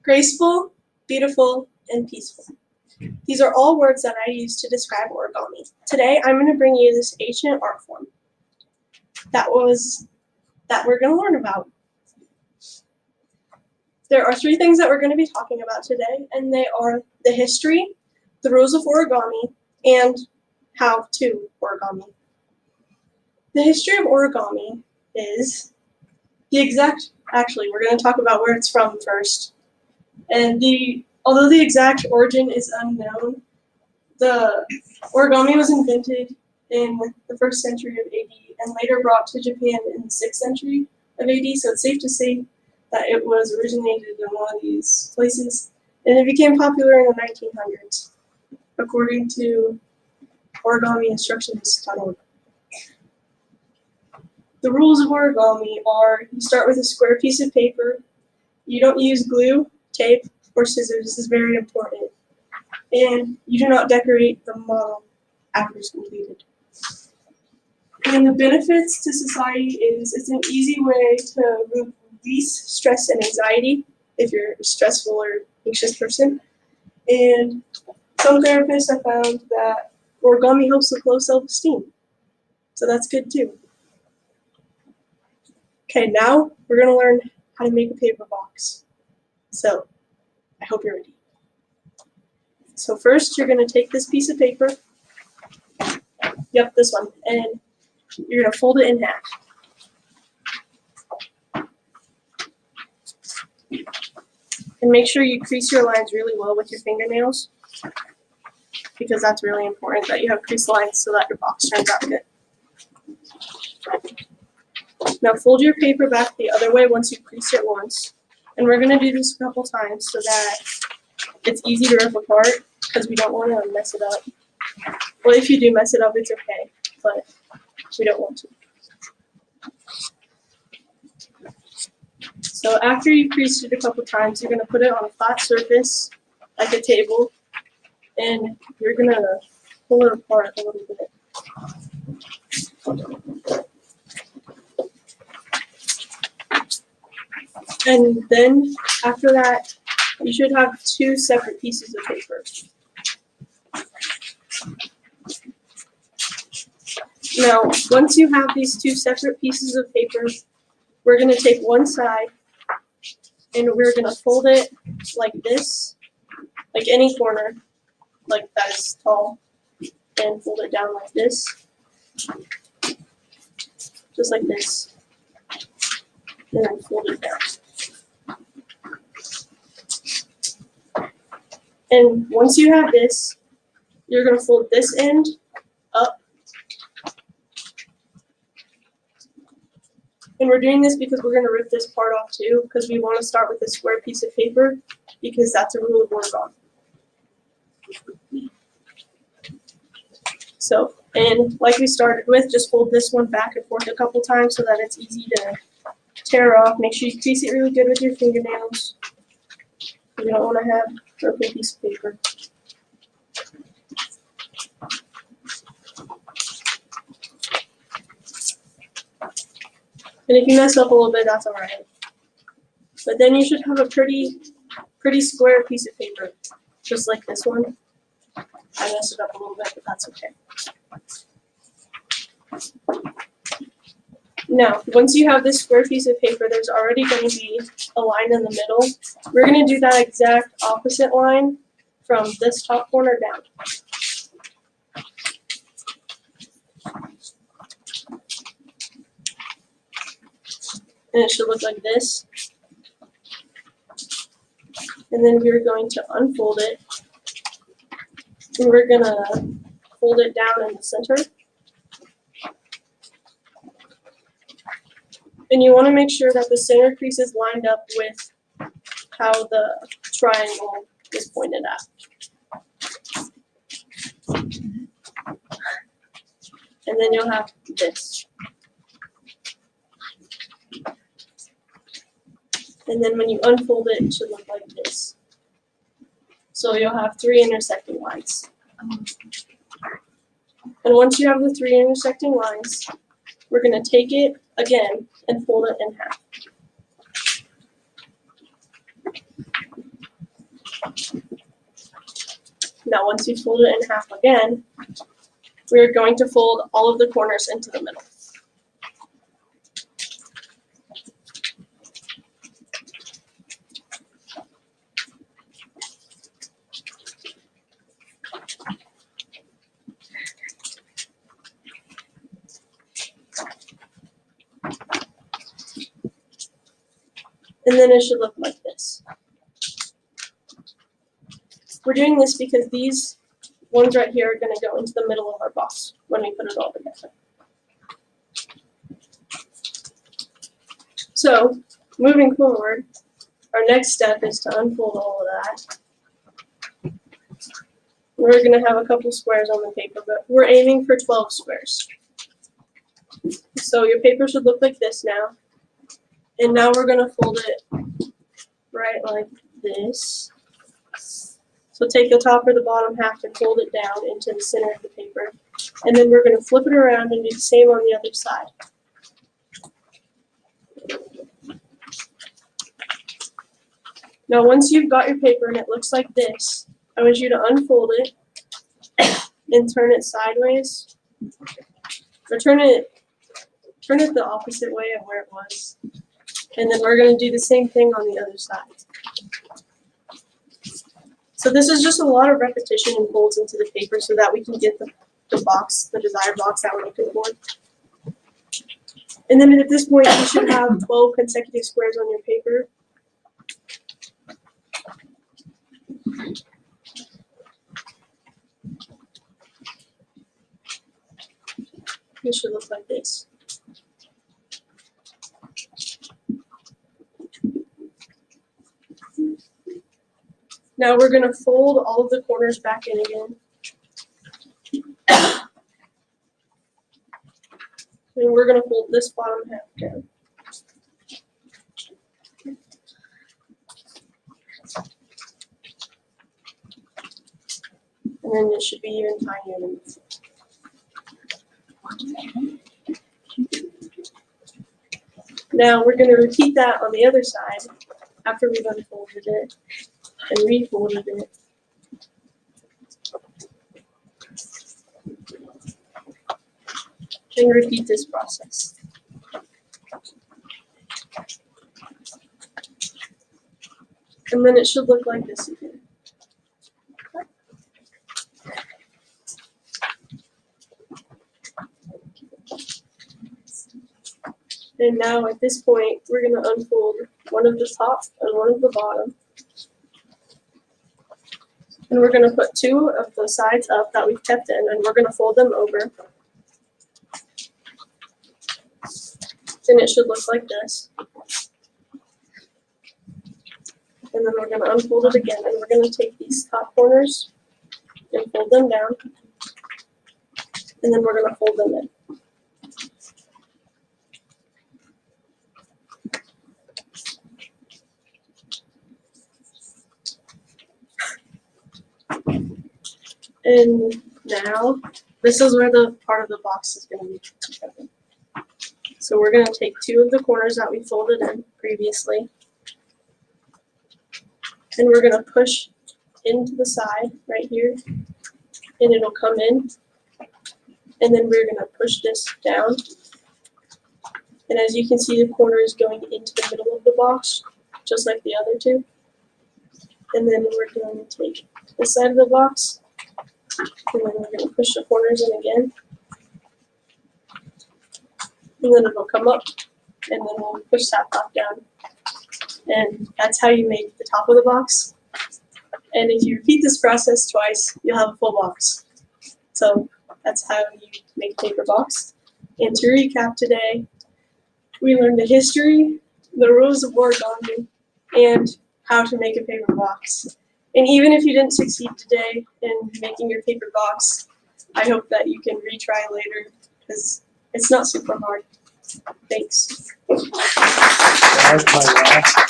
Graceful, beautiful, and peaceful. These are all words that I use to describe origami. Today, I'm going to bring you this ancient art form that we're going to learn about. There are three things that we're going to be talking about today, and they are the history, the rules of origami, and how to origami. The history of origami is actually, we're going to talk about where it's from first. And although the exact origin is unknown, the origami was invented in the 1st century of AD and later brought to Japan in the 6th century of AD, so it's safe to say that it was originated in one of these places, and it became popular in the 1900s, according to origamiinstructions.org. The rules of origami are: you start with a square piece of paper, you don't use glue, tape, or scissors. This is very important. And you do not decorate the model after it's completed. And the benefits to society is it's an easy way to release stress and anxiety if you're a stressful or anxious person. And some therapists have found that origami helps with low self-esteem. So that's good too. Okay, now we're going to learn how to make a paper box. So I hope you're ready. So first, you're going to take this piece of paper, this one, and you're going to fold it in half. And make sure you crease your lines really well with your fingernails, because that's really important that you have crease lines so that your box turns out good. Now fold your paper back the other way once you crease it once. And we're going to do this a couple times so that it's easy to rip apart, because we don't want to mess it up. Well, if you do mess it up, it's okay, but we don't want to. So after you creased it a couple times, you're going to put it on a flat surface, like a table, and you're going to pull it apart a little bit. And then after that, you should have two separate pieces of paper. Now, once you have these two separate pieces of paper, we're going to take one side and we're going to fold it like this, like any corner, like that is tall, and fold it down like this, just like this, and then fold it down. And once you have this, you're going to fold this end up. And we're doing this because we're going to rip this part off too, because we want to start with a square piece of paper, because that's a rule of origami. So, and like we started with, just fold this one back and forth a couple times so that it's easy to tear off. Make sure you crease it really good with your fingernails. You don't want to have a broken piece of paper. And if you mess up a little bit, that's alright. But then you should have a pretty square piece of paper, just like this one. I messed it up a little bit, but that's okay. Now, once you have this square piece of paper, there's already going to be a line in the middle. We're going to do that exact opposite line from this top corner down. And it should look like this. And then we're going to unfold it. And we're going to fold it down in the center. And you want to make sure that the center crease is lined up with how the triangle is pointed at. And then you'll have this. And then when you unfold it, it should look like this. So you'll have three intersecting lines. And once you have the three intersecting lines, we're going to take it again and fold it in half. Now once you fold it in half again, we're going to fold all of the corners into the middle. And then it should look like this. We're doing this because these ones right here are going to go into the middle of our box when we put it all together. So, moving forward, our next step is to unfold all of that. We're going to have a couple squares on the paper, but we're aiming for 12 squares. So your paper should look like this now. And now we're going to fold it right like this. So take the top or the bottom half and fold it down into the center of the paper. And then we're going to flip it around and do the same on the other side. Now once you've got your paper and it looks like this, I want you to unfold it and turn it sideways. Or turn it the opposite way of where it was. And then we're going to do the same thing on the other side. So this is just a lot of repetition and folds into the paper so that we can get the box, the desired box that we're looking for. And then at this point, you should have 12 consecutive squares on your paper. It should look like this. Now we're going to fold all of the corners back in again. And we're going to fold this bottom half down. And then it should be even tinier than this. Now we're going to repeat that on the other side after we've unfolded it and refolded it. And repeat this process. And then it should look like this again. And now at this point, we're going to unfold one of the top and one of the bottom. And we're going to put two of the sides up that we've kept in, and we're going to fold them over. And it should look like this. And then we're going to unfold it again, and we're going to take these top corners and fold them down. And then we're going to fold them in. And now, this is where the part of the box is going to be together. So we're going to take two of the corners that we folded in previously, and we're going to push into the side right here, and it'll come in, and then we're going to push this down. And as you can see, the corner is going into the middle of the box, just like the other two. And then we're going to take this side of the box, and then we're going to push the corners in again. And then it'll come up, and then we'll push that top down. And that's how you make the top of the box. And if you repeat this process twice, you'll have a full box. So that's how you make a paper box. And to recap today, we learned the history, the rules of origami, and how to make a paper box. And even if you didn't succeed today in making your paper box, I hope that you can retry later, because it's not super hard. Thanks. That's my last.